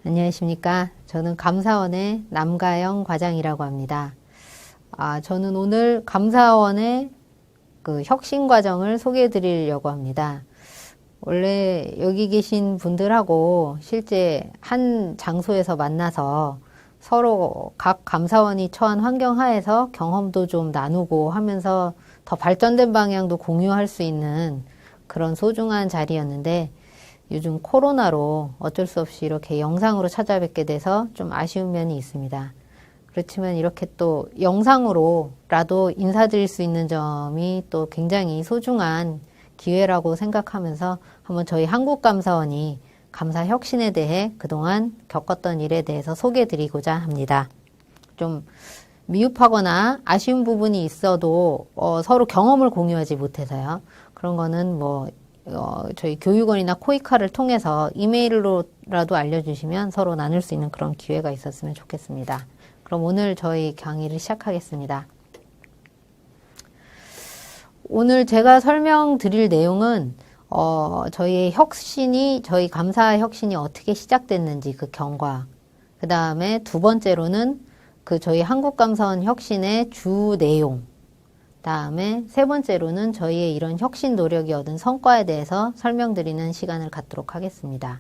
안녕하십니까. 저는 감사원의 남가영 과장이라고 합니다. 저는 오늘 감사원의 그 혁신 과정을 소개해 드리려고 합니다. 원래 여기 계신 분들하고 실제 한 장소에서 만나서 서로 각 감사원이 처한 환경 하에서 경험도 좀 나누고 하면서 더 발전된 방향도 공유할 수 있는 그런 소중한 자리였는데, 요즘 코로나로 어쩔 수 없이 이렇게 영상으로 찾아뵙게 돼서 좀 아쉬운 면이 있습니다. 그렇지만 이렇게 또 영상으로라도 인사드릴 수 있는 점이 또 굉장히 소중한 기회라고 생각하면서 한번 저희 한국감사원이 감사 혁신에 대해 그동안 겪었던 일에 대해서 소개해드리고자 합니다. 좀 미흡하거나 아쉬운 부분이 있어도 서로 경험을 공유하지 못해서요. 그런 거는 저희 교육원이나 코이카를 통해서 이메일로라도 알려주시면 서로 나눌 수 있는 그런 기회가 있었으면 좋겠습니다. 그럼 오늘 저희 강의를 시작하겠습니다. 오늘 제가 설명드릴 내용은 저희 감사 혁신이 어떻게 시작됐는지 그 경과, 그 다음에 두 번째로는 저희 한국감사원 혁신의 주 내용, 다음에 세 번째로는 저희의 이런 혁신 노력이 얻은 성과에 대해서 설명드리는 시간을 갖도록 하겠습니다.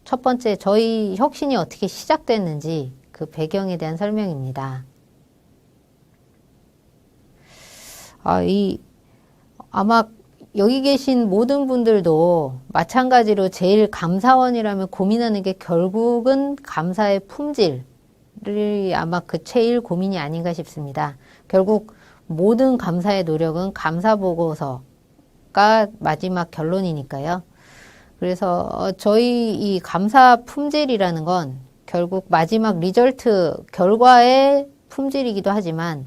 첫 번째, 저희 혁신이 어떻게 시작됐는지 그 배경에 대한 설명입니다. 아마 여기 계신 모든 분들도 마찬가지로 제일 감사원이라면 고민하는 게 결국은 감사의 품질, 아마 그 제일 고민이 아닌가 싶습니다. 결국 모든 감사의 노력은 감사 보고서가 마지막 결론이니까요. 그래서 저희 이 감사 품질이라는 건 결국 마지막 리절트 결과의 품질이기도 하지만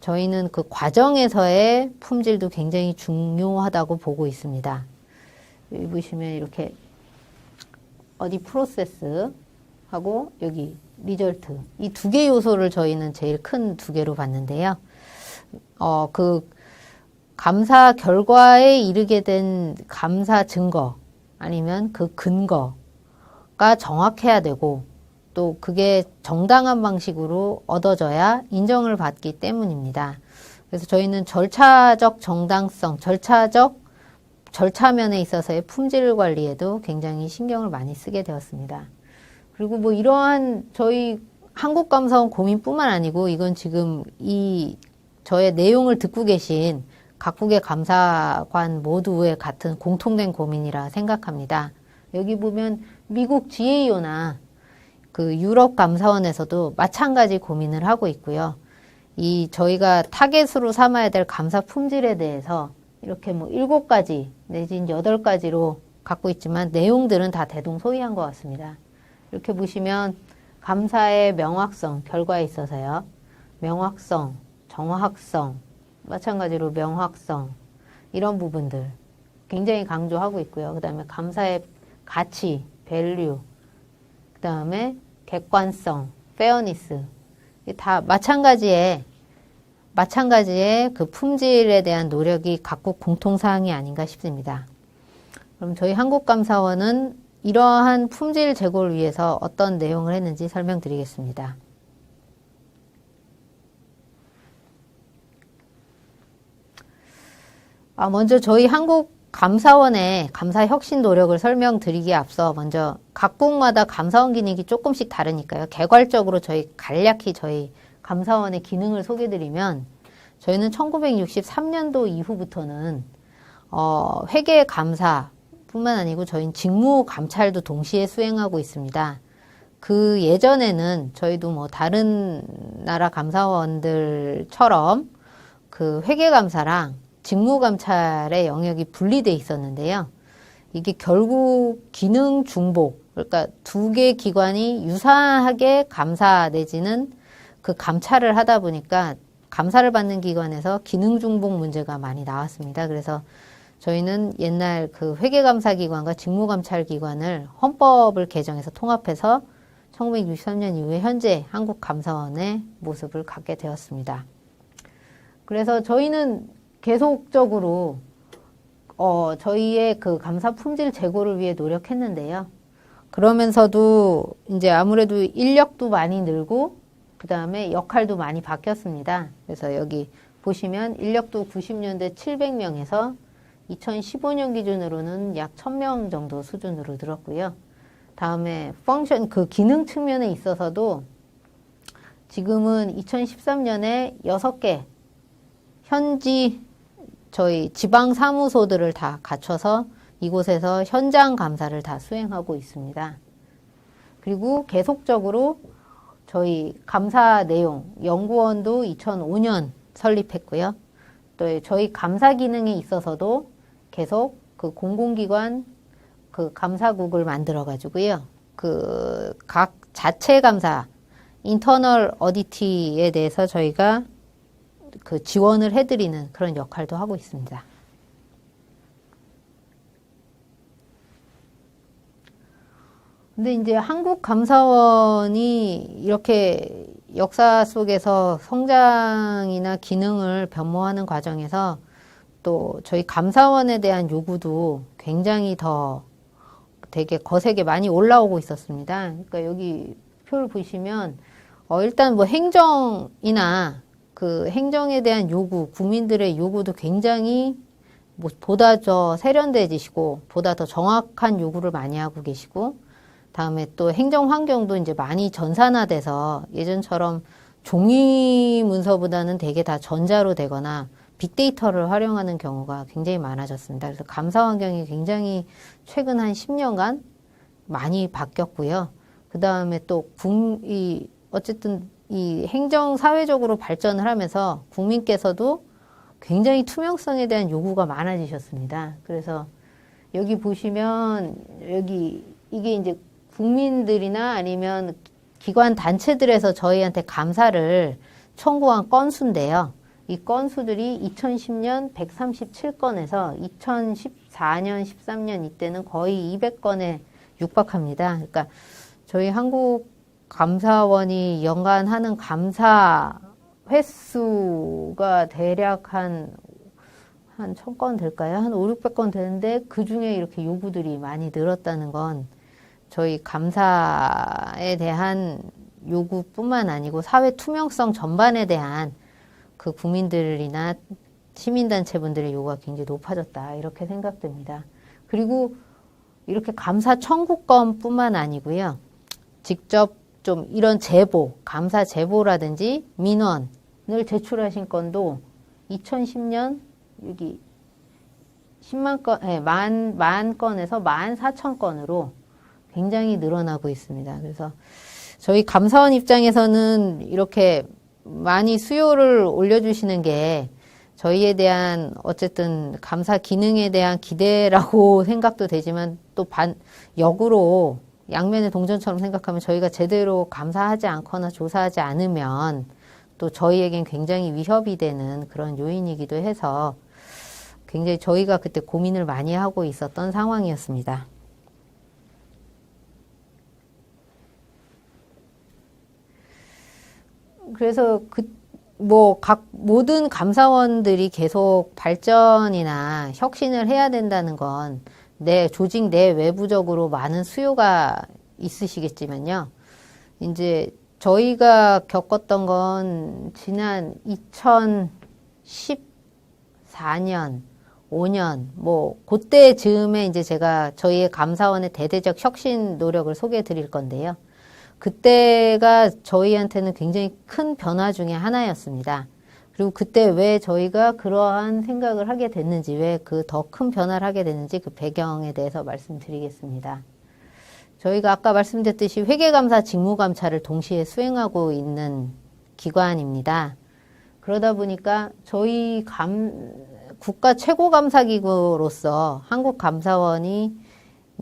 저희는 그 과정에서의 품질도 굉장히 중요하다고 보고 있습니다. 여기 보시면 이렇게 어디 프로세스 하고 여기 리절트, 이 두 개 요소를 저희는 제일 큰 두 개로 봤는데요. 그 감사 결과에 이르게 된 감사 증거 아니면 그 근거가 정확해야 되고 또 그게 정당한 방식으로 얻어져야 인정을 받기 때문입니다. 그래서 저희는 절차적 정당성, 절차면에 있어서의 품질 관리에도 굉장히 신경을 많이 쓰게 되었습니다. 그리고 이러한 저희 한국감사원 고민뿐만 아니고 이건 지금 저의 내용을 듣고 계신 각국의 감사관 모두의 같은 공통된 고민이라 생각합니다. 여기 보면 미국 GAO나 그 유럽 감사원에서도 마찬가지 고민을 하고 있고요. 저희가 타겟으로 삼아야 될 감사 품질에 대해서 이렇게 7가지 내지는 8가지로 갖고 있지만 내용들은 다 대동소이한 것 같습니다. 이렇게 보시면 감사의 명확성, 결과에 있어서요. 명확성, 정확성, 마찬가지로 명확성, 이런 부분들 굉장히 강조하고 있고요. 그 다음에 감사의 가치, 밸류, 그 다음에 객관성, 페어니스, 다 마찬가지의 그 품질에 대한 노력이 각국 공통사항이 아닌가 싶습니다. 그럼 저희 한국감사원은 이러한 품질 제고를 위해서 어떤 내용을 했는지 설명드리겠습니다. 먼저 저희 한국감사원의 감사 혁신 노력을 설명드리기에 앞서 먼저 각국마다 감사원 기능이 조금씩 다르니까요. 개괄적으로 간략히 저희 감사원의 기능을 소개드리면 저희는 1963년도 이후부터는 회계 감사 뿐만 아니고 저희는 직무 감찰도 동시에 수행하고 있습니다. 그 예전에는 저희도 다른 나라 감사원들처럼 그 회계 감사랑 직무 감찰의 영역이 분리돼 있었는데요. 이게 결국 기능 중복, 그러니까 두 개 기관이 유사하게 감사 내지는 그 감찰을 하다 보니까 감사를 받는 기관에서 기능 중복 문제가 많이 나왔습니다. 그래서 저희는 옛날 그 회계감사기관과 직무감찰기관을 헌법을 개정해서 통합해서 1963년 이후에 현재 한국감사원의 모습을 갖게 되었습니다. 그래서 저희는 계속적으로 저희의 그 감사 품질 제고를 위해 노력했는데요. 그러면서도 이제 아무래도 인력도 많이 늘고 그 다음에 역할도 많이 바뀌었습니다. 그래서 여기 보시면 인력도 90년대 700명에서 2015년 기준으로는 약 1000명 정도 수준으로 늘었고요. 다음에 펑션, 그 기능 측면에 있어서도 지금은 2013년에 6개 현지 저희 지방 사무소들을 다 갖춰서 이곳에서 현장 감사를 다 수행하고 있습니다. 그리고 계속적으로 저희 감사 내용, 연구원도 2005년 설립했고요. 또 저희 감사 기능에 있어서도 계속 그 공공기관 그 감사국을 만들어 가지고요. 그 각 자체 감사, 인터널 어디티에 대해서 저희가 그 지원을 해드리는 그런 역할도 하고 있습니다. 근데 이제 한국 감사원이 이렇게 역사 속에서 성장이나 기능을 변모하는 과정에서 또 저희 감사원에 대한 요구도 굉장히 더 되게 거세게 많이 올라오고 있었습니다. 그러니까 여기 표를 보시면 일단 뭐 행정이나 그 행정에 대한 요구, 국민들의 요구도 굉장히 뭐 보다 더 세련돼지시고 보다 더 정확한 요구를 많이 하고 계시고 다음에 또 행정 환경도 이제 많이 전산화돼서 예전처럼 종이 문서보다는 되게 다 전자로 되거나 빅데이터를 활용하는 경우가 굉장히 많아졌습니다. 그래서 감사 환경이 굉장히 최근 한 10년간 많이 바뀌었고요. 그 다음에 또 어쨌든 이 행정 사회적으로 발전을 하면서 국민께서도 굉장히 투명성에 대한 요구가 많아지셨습니다. 그래서 여기 보시면 이게 이제 국민들이나 아니면 기관 단체들에서 저희한테 감사를 청구한 건수인데요. 이 건수들이 2010년 137건에서 2014년, 13년 이때는 거의 200건에 육박합니다. 그러니까 저희 한국 감사원이 연간 하는 감사 횟수가 대략 한 1000건 될까요? 한 5, 600건 되는데 그 중에 이렇게 요구들이 많이 늘었다는 건 저희 감사에 대한 요구뿐만 아니고 사회 투명성 전반에 대한 그 국민들이나 시민단체분들의 요구가 굉장히 높아졌다. 이렇게 생각됩니다. 그리고 이렇게 감사 청구권뿐만 아니고요. 직접 좀 이런 제보, 감사 제보라든지 민원을 제출하신 건도 2010년 여기 10만 건, 만 건에서 14,000건으로 굉장히 늘어나고 있습니다. 그래서 저희 감사원 입장에서는 이렇게 많이 수요를 올려주시는 게 저희에 대한 어쨌든 감사 기능에 대한 기대라고 생각도 되지만 또 역으로 양면의 동전처럼 생각하면 저희가 제대로 감사하지 않거나 조사하지 않으면 또 저희에겐 굉장히 위협이 되는 그런 요인이기도 해서 굉장히 저희가 그때 고민을 많이 하고 있었던 상황이었습니다. 그래서 모든 감사원들이 계속 발전이나 혁신을 해야 된다는 건 조직 내 외부적으로 많은 수요가 있으시겠지만요. 이제 저희가 겪었던 건 지난 2014년, 5년, 그때 즈음에 이제 제가 저희의 감사원의 대대적 혁신 노력을 소개해 드릴 건데요. 그때가 저희한테는 굉장히 큰 변화 중에 하나였습니다. 그리고 그때 왜 저희가 그러한 생각을 하게 됐는지, 왜 그 더 큰 변화를 하게 됐는지 그 배경에 대해서 말씀드리겠습니다. 저희가 아까 말씀드렸듯이 회계감사, 직무감사를 동시에 수행하고 있는 기관입니다. 그러다 보니까 저희 국가 최고감사기구로서 한국감사원이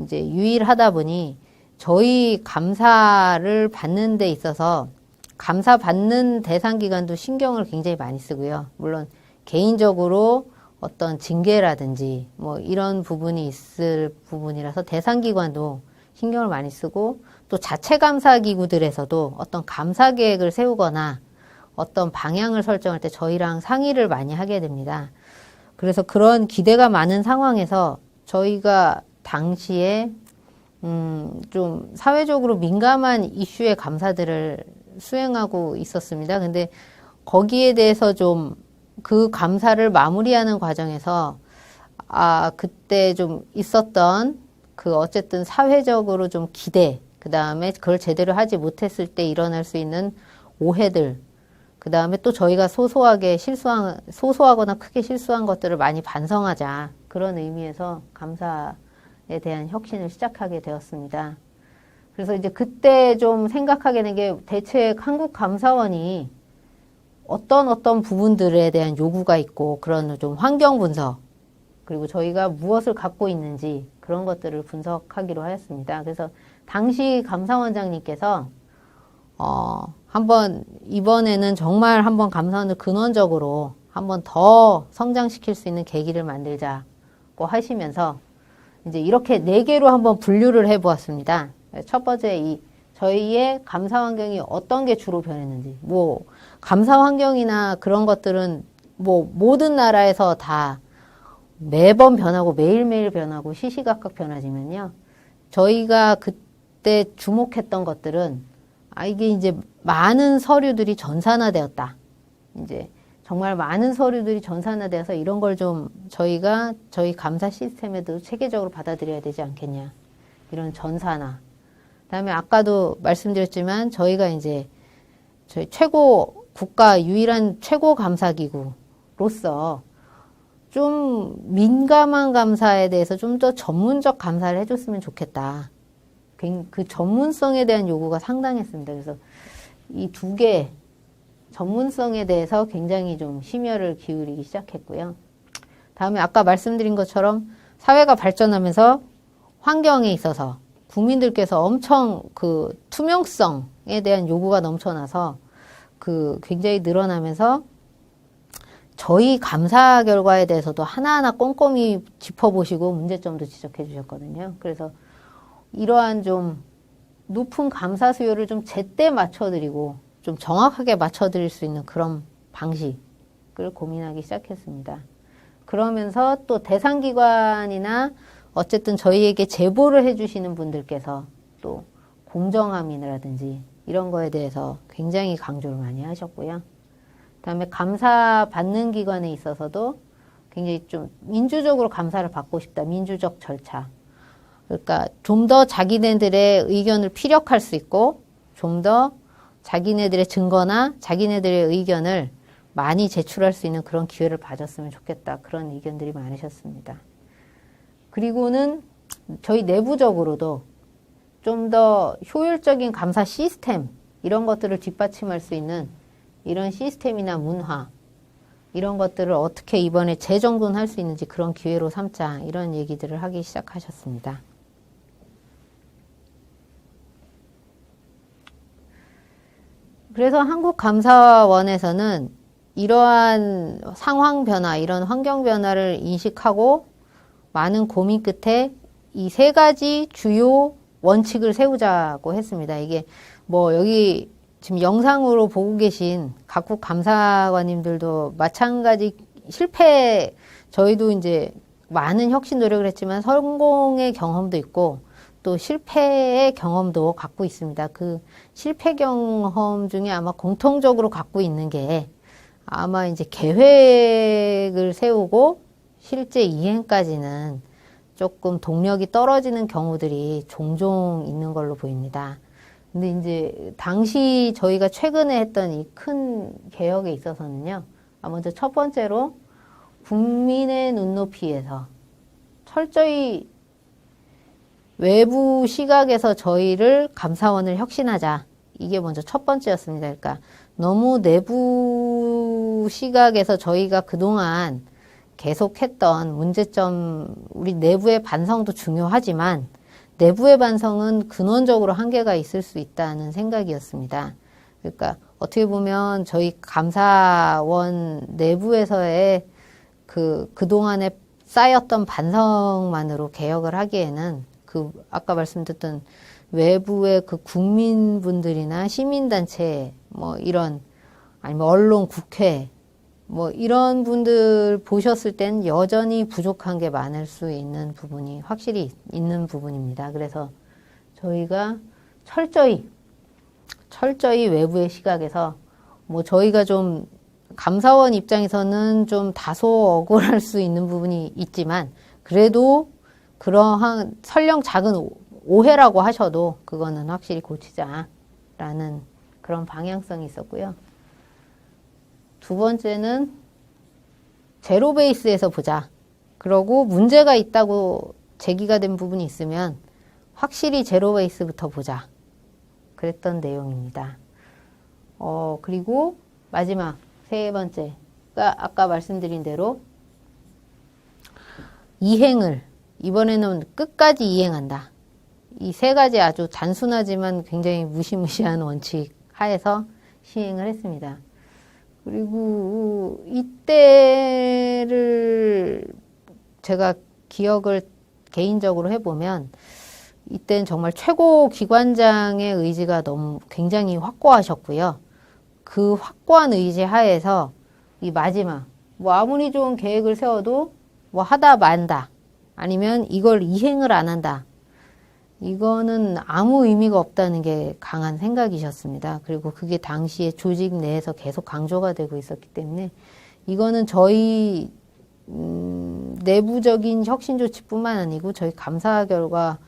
이제 유일하다 보니 저희 감사를 받는 데 있어서 감사 받는 대상 기관도 신경을 굉장히 많이 쓰고요. 물론 개인적으로 어떤 징계라든지 이런 부분이 있을 부분이라서 대상 기관도 신경을 많이 쓰고 또 자체 감사 기구들에서도 어떤 감사 계획을 세우거나 어떤 방향을 설정할 때 저희랑 상의를 많이 하게 됩니다. 그래서 그런 기대가 많은 상황에서 저희가 당시에 좀 사회적으로 민감한 이슈의 감사들을 수행하고 있었습니다. 근데 거기에 대해서 좀 그 감사를 마무리하는 과정에서 그때 좀 있었던 그 어쨌든 사회적으로 좀 기대, 그 다음에 그걸 제대로 하지 못했을 때 일어날 수 있는 오해들, 그 다음에 또 저희가 소소하거나 크게 실수한 것들을 많이 반성하자. 그런 의미에서 감사에 대한 혁신을 시작하게 되었습니다. 그래서 이제 그때 좀 생각하게 된 게 대책 한국감사원이 어떤 부분들에 대한 요구가 있고 그런 좀 환경 분석, 그리고 저희가 무엇을 갖고 있는지 그런 것들을 분석하기로 하였습니다. 그래서 당시 감사원장님께서 한번 이번에는 정말 한번 감사원을 근원적으로 한번 더 성장시킬 수 있는 계기를 만들자고 하시면서 이제 이렇게 4개로 한번 분류를 해보았습니다. 첫 번째 저희의 감사 환경이 어떤 게 주로 변했는지, 뭐 감사 환경이나 그런 것들은 뭐 모든 나라에서 다 매번 변하고 매일매일 변하고 시시각각 변하지만요. 저희가 그때 주목했던 것들은 이게 이제 많은 서류들이 전산화되었다. 이제 정말 많은 서류들이 전산화되어서 이런 걸 좀 저희 감사 시스템에도 체계적으로 받아들여야 되지 않겠냐. 이런 전산화. 그다음에 아까도 말씀드렸지만 저희가 이제 저희 국가 유일한 최고 감사기구로서 좀 민감한 감사에 대해서 좀 더 전문적 감사를 해줬으면 좋겠다. 그 전문성에 대한 요구가 상당했습니다. 그래서 이 2개 전문성에 대해서 굉장히 좀 심혈을 기울이기 시작했고요. 다음에 아까 말씀드린 것처럼 사회가 발전하면서 환경에 있어서 국민들께서 엄청 그 투명성에 대한 요구가 넘쳐나서 굉장히 늘어나면서 저희 감사 결과에 대해서도 하나하나 꼼꼼히 짚어보시고 문제점도 지적해 주셨거든요. 그래서 이러한 좀 높은 감사 수요를 좀 제때 맞춰드리고 좀 정확하게 맞춰드릴 수 있는 그런 방식을 고민하기 시작했습니다. 그러면서 또 대상기관이나 어쨌든 저희에게 제보를 해주시는 분들께서 또 공정함이라든지 이런 거에 대해서 굉장히 강조를 많이 하셨고요. 그다음에 감사 받는 기관에 있어서도 굉장히 좀 민주적으로 감사를 받고 싶다. 민주적 절차. 그러니까 좀 더 자기네들의 의견을 피력할 수 있고 좀 더 자기네들의 증거나 자기네들의 의견을 많이 제출할 수 있는 그런 기회를 가졌으면 좋겠다. 그런 의견들이 많으셨습니다. 그리고는 저희 내부적으로도 좀 더 효율적인 감사 시스템 이런 것들을 뒷받침할 수 있는 이런 시스템이나 문화 이런 것들을 어떻게 이번에 재정돈할 수 있는지 그런 기회로 삼자 이런 얘기들을 하기 시작하셨습니다. 그래서 한국감사원에서는 이러한 상황 변화, 이런 환경 변화를 인식하고 많은 고민 끝에 이 3가지 주요 원칙을 세우자고 했습니다. 이게 뭐 여기 지금 영상으로 보고 계신 각국 감사관님들도 마찬가지 저희도 이제 많은 혁신 노력을 했지만 성공의 경험도 있고 또 실패의 경험도 갖고 있습니다. 그 실패 경험 중에 아마 공통적으로 갖고 있는 게 아마 이제 계획을 세우고 실제 이행까지는 조금 동력이 떨어지는 경우들이 종종 있는 걸로 보입니다. 근데 이제 당시 저희가 최근에 했던 이 큰 개혁에 있어서는요. 먼저 첫 번째로 국민의 눈높이에서 철저히 외부 시각에서 저희를 감사원을 혁신하자. 이게 먼저 첫 번째였습니다. 그러니까 너무 내부 시각에서 저희가 그동안 계속했던 문제점, 우리 내부의 반성도 중요하지만 내부의 반성은 근원적으로 한계가 있을 수 있다는 생각이었습니다. 그러니까 어떻게 보면 저희 감사원 내부에서의 그동안에 쌓였던 반성만으로 개혁을 하기에는 아까 말씀드렸던 외부의 국민분들이나 시민단체, 아니면 언론, 국회, 이런 분들 보셨을 땐 여전히 부족한 게 많을 수 있는 부분이 확실히 있는 부분입니다. 그래서 저희가 철저히 외부의 시각에서 뭐 저희가 좀 감사원 입장에서는 좀 다소 억울할 수 있는 부분이 있지만 그래도 그러한 설령 작은 오해라고 하셔도 그거는 확실히 고치자라는 그런 방향성이 있었고요. 두 번째는 제로 베이스에서 보자. 그러고 문제가 있다고 제기가 된 부분이 있으면 확실히 제로 베이스부터 보자. 그랬던 내용입니다. 그리고 마지막 세 번째가 아까 말씀드린 대로 이행을 이번에는 끝까지 이행한다. 이 세 가지 아주 단순하지만 굉장히 무시무시한 원칙 하에서 시행을 했습니다. 그리고 이때를 제가 기억을 개인적으로 해보면 이때는 정말 최고 기관장의 의지가 너무 굉장히 확고하셨고요. 그 확고한 의지 하에서 이 마지막 뭐 아무리 좋은 계획을 세워도 뭐 하다 만다 아니면 이걸 이행을 안 한다. 이거는 아무 의미가 없다는 게 강한 생각이셨습니다. 그리고 그게 당시에 조직 내에서 계속 강조가 되고 있었기 때문에 이거는 저희 내부적인 혁신 조치뿐만 아니고 저희 감사 결과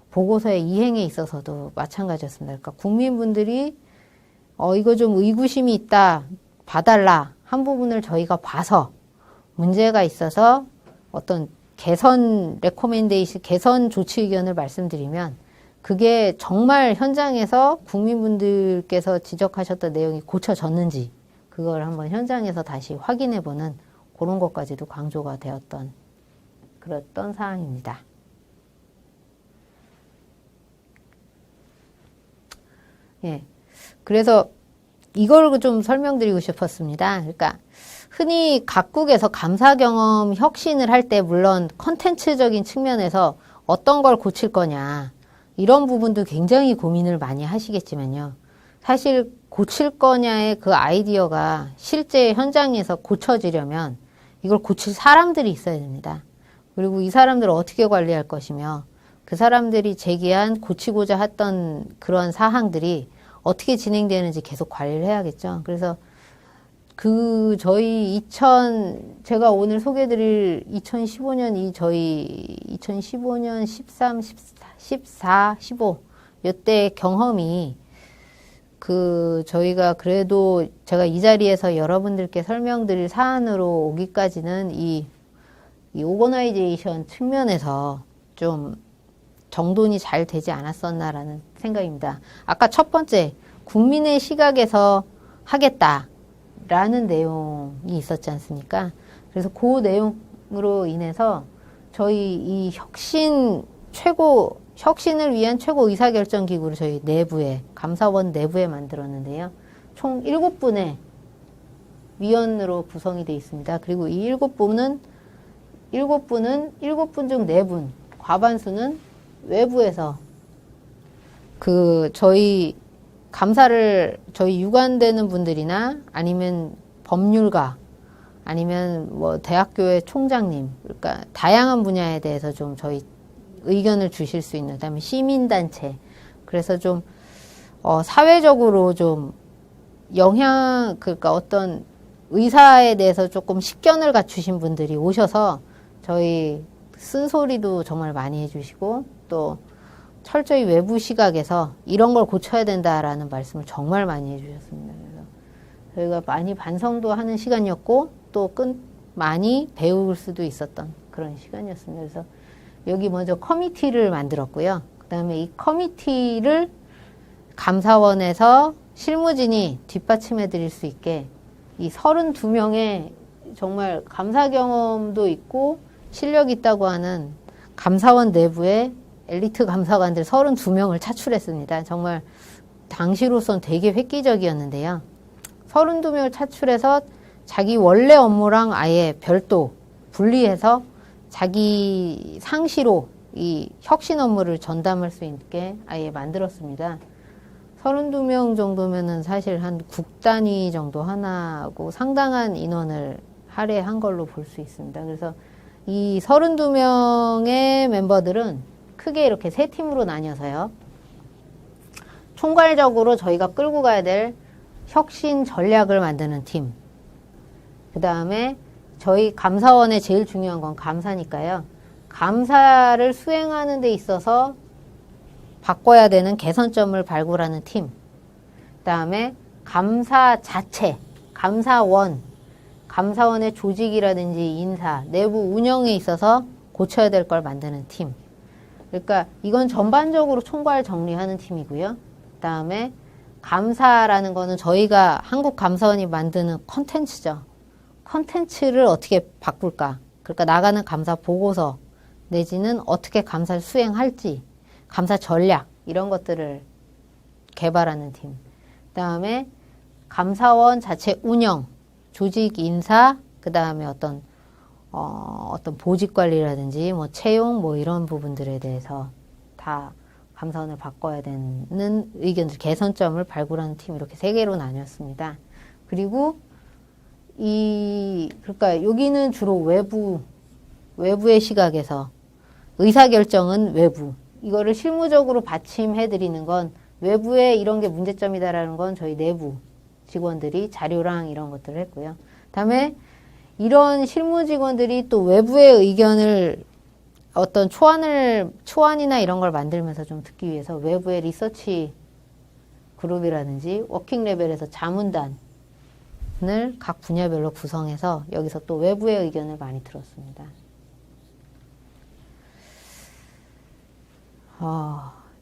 보고서의 이행에 있어서도 마찬가지였습니다. 그러니까 국민분들이 이거 좀 의구심이 있다, 봐달라 한 부분을 저희가 봐서 문제가 있어서 어떤 개선 레코멘데이션, 개선 조치 의견을 말씀드리면 그게 정말 현장에서 국민분들께서 지적하셨던 내용이 고쳐졌는지 그걸 한번 현장에서 다시 확인해보는 그런 것까지도 강조가 되었던 그랬던 사항입니다. 예. 그래서 이걸 좀 설명드리고 싶었습니다. 그러니까 흔히 각국에서 감사 경험 혁신을 할 때 물론 컨텐츠적인 측면에서 어떤 걸 고칠 거냐 이런 부분도 굉장히 고민을 많이 하시겠지만요. 사실 고칠 거냐의 그 아이디어가 실제 현장에서 고쳐지려면 이걸 고칠 사람들이 있어야 됩니다. 그리고 이 사람들을 어떻게 관리할 것이며 그 사람들이 제기한 고치고자 했던 그런 사항들이 어떻게 진행되는지 계속 관리를 해야겠죠. 그래서 제가 오늘 소개해드릴 2015년 저희 2015년 13, 14, 15 이때 경험이 저희가 그래도 제가 이 자리에서 여러분들께 설명드릴 사안으로 오기까지는 이 오거나이제이션 측면에서 좀 정돈이 잘 되지 않았었나라는 생각입니다. 아까 첫 번째 국민의 시각에서 하겠다라는 내용이 있었지 않습니까? 그래서 그 내용으로 인해서 저희 이 혁신을 위한 최고 의사결정기구를 저희 내부에, 감사원 내부에 만들었는데요. 총 7분의 위원으로 구성이 되어 있습니다. 그리고 이 7분은 7분 중 4분, 과반수는 외부에서 저희 감사를 저희 유관되는 분들이나 아니면 법률가 아니면 뭐 대학교의 총장님, 그러니까 다양한 분야에 대해서 좀 저희 의견을 주실 수 있는, 그다음에 시민단체, 그래서 좀 사회적으로 좀 그러니까 어떤 의사에 대해서 조금 식견을 갖추신 분들이 오셔서 저희 쓴소리도 정말 많이 해주시고 또 철저히 외부 시각에서 이런 걸 고쳐야 된다라는 말씀을 정말 많이 해주셨습니다. 그래서 저희가 많이 반성도 하는 시간이었고 또 많이 배울 수도 있었던 그런 시간이었습니다. 그래서 여기 먼저 커미티를 만들었고요. 그 다음에 이 커미티를 감사원에서 실무진이 뒷받침해 드릴 수 있게 이 32명의 정말 감사 경험도 있고 실력 있다고 하는 감사원 내부에 엘리트 감사관들 32명을 차출했습니다. 정말 당시로선 되게 획기적이었는데요. 32명을 차출해서 자기 원래 업무랑 아예 별도 분리해서 자기 상시로 이 혁신 업무를 전담할 수 있게 아예 만들었습니다. 32명 정도면은 사실 한 국단위 정도 하나고 상당한 인원을 할애한 걸로 볼 수 있습니다. 그래서 이 32명의 멤버들은 크게 이렇게 세 팀으로 나뉘어서요. 총괄적으로 저희가 끌고 가야 될 혁신 전략을 만드는 팀. 그 다음에 저희 감사원의 제일 중요한 건 감사니까요. 감사를 수행하는 데 있어서 바꿔야 되는 개선점을 발굴하는 팀. 그 다음에 감사 자체, 감사원, 감사원의 조직이라든지 인사, 내부 운영에 있어서 고쳐야 될 걸 만드는 팀. 그러니까 이건 전반적으로 총괄 정리하는 팀이고요. 그 다음에 감사라는 거는 저희가 한국감사원이 만드는 컨텐츠죠. 컨텐츠를 어떻게 바꿀까? 그러니까 나가는 감사 보고서 내지는 어떻게 감사를 수행할지, 감사 전략 이런 것들을 개발하는 팀. 그 다음에 감사원 자체 운영, 조직 인사, 그 다음에 어떤 보직 관리라든지 뭐 채용 뭐 이런 부분들에 대해서 다 감사원을 바꿔야 되는 의견들, 개선점을 발굴하는 팀 이렇게 세 개로 나뉘었습니다. 그리고 그러니까 여기는 주로 외부의 시각에서 의사결정은 외부. 이거를 실무적으로 받침해 드리는 건 외부에 이런 게 문제점이다라는 건 저희 내부 직원들이 자료랑 이런 것들을 했고요. 다음에 이런 실무 직원들이 또 외부의 의견을 어떤 초안이나 이런 걸 만들면서 좀 듣기 위해서 외부의 리서치 그룹이라든지 워킹 레벨에서 자문단을 각 분야별로 구성해서 여기서 또 외부의 의견을 많이 들었습니다.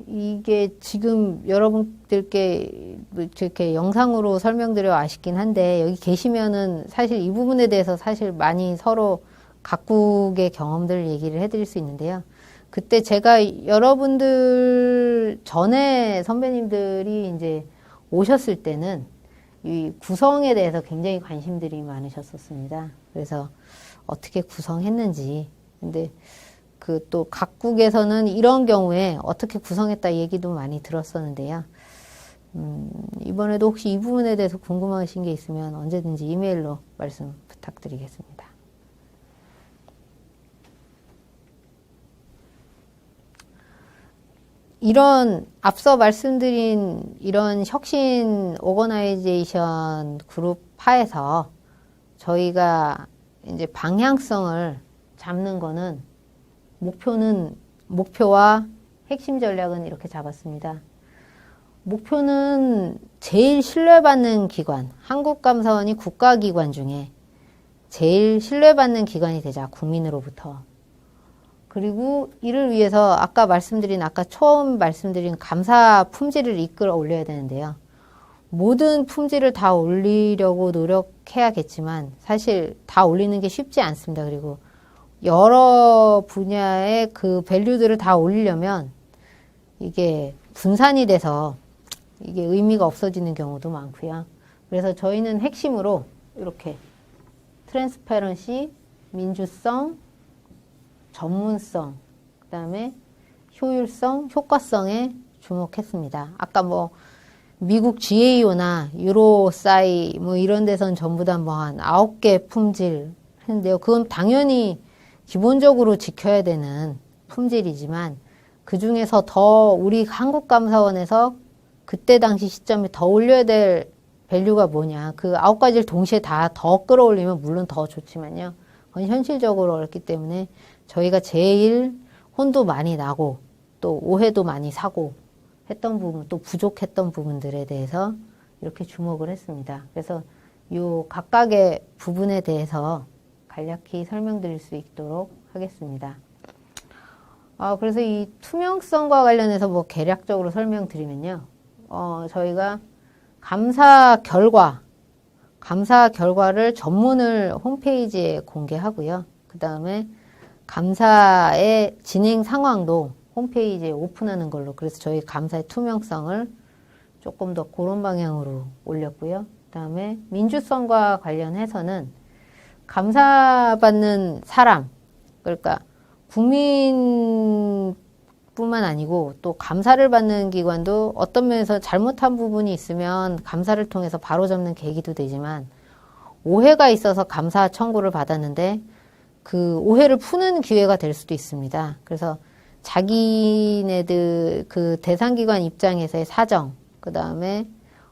이게 지금 여러분들께 이렇게 영상으로 설명드려 아쉽긴 한데 여기 계시면은 사실 이 부분에 대해서 사실 많이 서로 각국의 경험들 얘기를 해드릴 수 있는데요. 그때 제가 여러분들 전에 선배님들이 이제 오셨을 때는 이 구성에 대해서 굉장히 관심들이 많으셨었습니다. 그래서 어떻게 구성했는지. 근데 그 또 각국에서는 이런 경우에 어떻게 구성했다 얘기도 많이 들었었는데요. 이번에도 혹시 이 부분에 대해서 궁금하신 게 있으면 언제든지 이메일로 말씀 부탁드리겠습니다. 이런 앞서 말씀드린 이런 혁신 오거나이제이션 그룹 하에서 저희가 이제 방향성을 잡는 거는 목표와 핵심 전략은 이렇게 잡았습니다. 목표는 제일 신뢰받는 기관, 한국감사원이 국가기관 중에 제일 신뢰받는 기관이 되자, 국민으로부터. 그리고 이를 위해서 아까 처음 말씀드린 감사 품질을 이끌어 올려야 되는데요. 모든 품질을 다 올리려고 노력해야겠지만 사실 다 올리는 게 쉽지 않습니다. 그리고 여러 분야의 그 밸류들을 다 올리려면 이게 분산이 돼서 이게 의미가 없어지는 경우도 많고요. 그래서 저희는 핵심으로 이렇게 트랜스퍼런시, 민주성, 전문성, 그 다음에 효율성, 효과성에 주목했습니다. 아까 뭐 미국 GAO나 유로사이 뭐 이런 데선 전부 다 뭐 한 9개 품질 했는데요. 그건 당연히 기본적으로 지켜야 되는 품질이지만 그 중에서 더 우리 한국감사원에서 그때 당시 시점에 더 올려야 될 밸류가 뭐냐. 그 9가지를 동시에 다 더 끌어올리면 물론 더 좋지만요. 그건 현실적으로 어렵기 때문에 저희가 제일 혼도 많이 나고 또 오해도 많이 사고 했던 부분, 또 부족했던 부분들에 대해서 이렇게 주목을 했습니다. 그래서 요 각각의 부분에 대해서 간략히 설명드릴 수 있도록 하겠습니다. 그래서 이 투명성과 관련해서 뭐 개략적으로 설명드리면요. 저희가 감사 결과를 전문을 홈페이지에 공개하고요. 그 다음에 감사의 진행 상황도 홈페이지에 오픈하는 걸로, 그래서 저희 감사의 투명성을 조금 더 그런 방향으로 올렸고요. 그 다음에 민주성과 관련해서는 감사받는 사람, 그러니까 국민뿐만 아니고 또 감사를 받는 기관도 어떤 면에서 잘못한 부분이 있으면 감사를 통해서 바로잡는 계기도 되지만 오해가 있어서 감사 청구를 받았는데 그 오해를 푸는 기회가 될 수도 있습니다. 그래서 자기네들 그 대상기관 입장에서의 사정, 그 다음에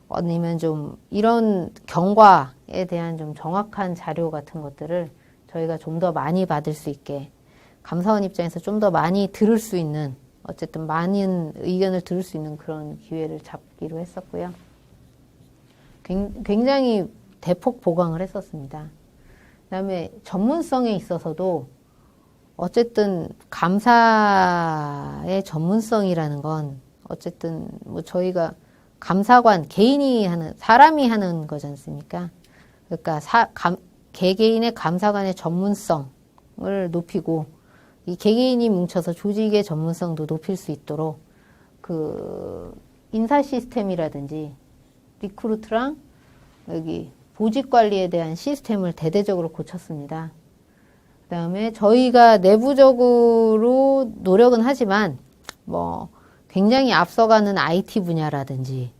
아니면 좀 이런 경과에 대한 좀 정확한 자료 같은 것들을 저희가 좀 더 많이 받을 수 있게 감사원 입장에서 좀 더 많이 들을 수 있는 어쨌든 많은 의견을 들을 수 있는 그런 기회를 잡기로 했었고요. 굉장히 대폭 보강을 했었습니다. 그다음에 전문성에 있어서도 어쨌든 감사의 전문성이라는 건 어쨌든 뭐 저희가 감사관 개인이 하는 사람이 하는 거지 않습니까? 그러니까 개개인의 감사관의 전문성을 높이고 이 개개인이 뭉쳐서 조직의 전문성도 높일 수 있도록 그 인사 시스템이라든지 리크루트랑 여기 보직 관리에 대한 시스템을 대대적으로 고쳤습니다. 그 다음에 저희가 내부적으로 노력은 하지만 뭐 굉장히 앞서가는 IT 분야라든지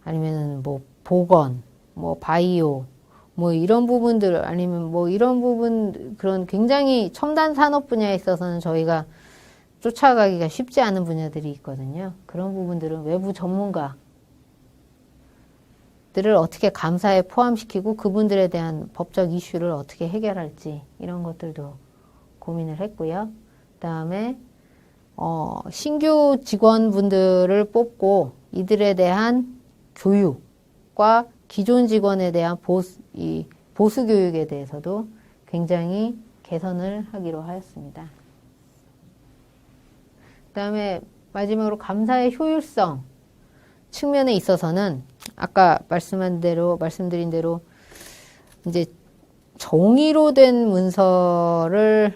아니면 뭐 보건, 뭐 바이오, 뭐 이런 부분들 아니면 뭐 이런 부분 그런 굉장히 첨단 산업 분야에 있어서는 저희가 쫓아가기가 쉽지 않은 분야들이 있거든요. 그런 부분들은 외부 전문가들을 어떻게 감사에 포함시키고 그분들에 대한 법적 이슈를 어떻게 해결할지 이런 것들도 고민을 했고요. 그다음에 신규 직원분들을 뽑고 이들에 대한 교육과 기존 직원에 대한 보수 교육에 대해서도 굉장히 개선을 하기로 하였습니다. 그다음에 마지막으로 감사의 효율성 측면에 있어서는 아까 말씀드린 대로 이제 종이로 된 문서를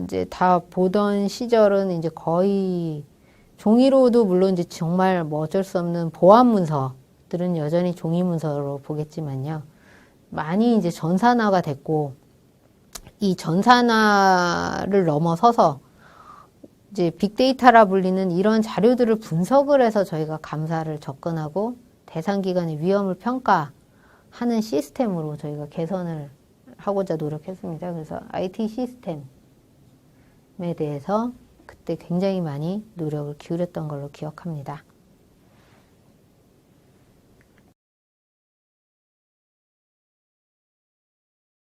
이제 다 보던 시절은 이제 거의 종이로도 물론 이제 정말 뭐 어쩔 수 없는 보안 문서들은 여전히 종이 문서로 보겠지만요. 많이 이제 전산화가 됐고 이 전산화를 넘어서서 이제 빅데이터라 불리는 이런 자료들을 분석을 해서 저희가 감사를 접근하고 대상 기관의 위험을 평가하는 시스템으로 저희가 개선을 하고자 노력했습니다. 그래서 IT 시스템에 대해서 그때 굉장히 많이 노력을 기울였던 걸로 기억합니다.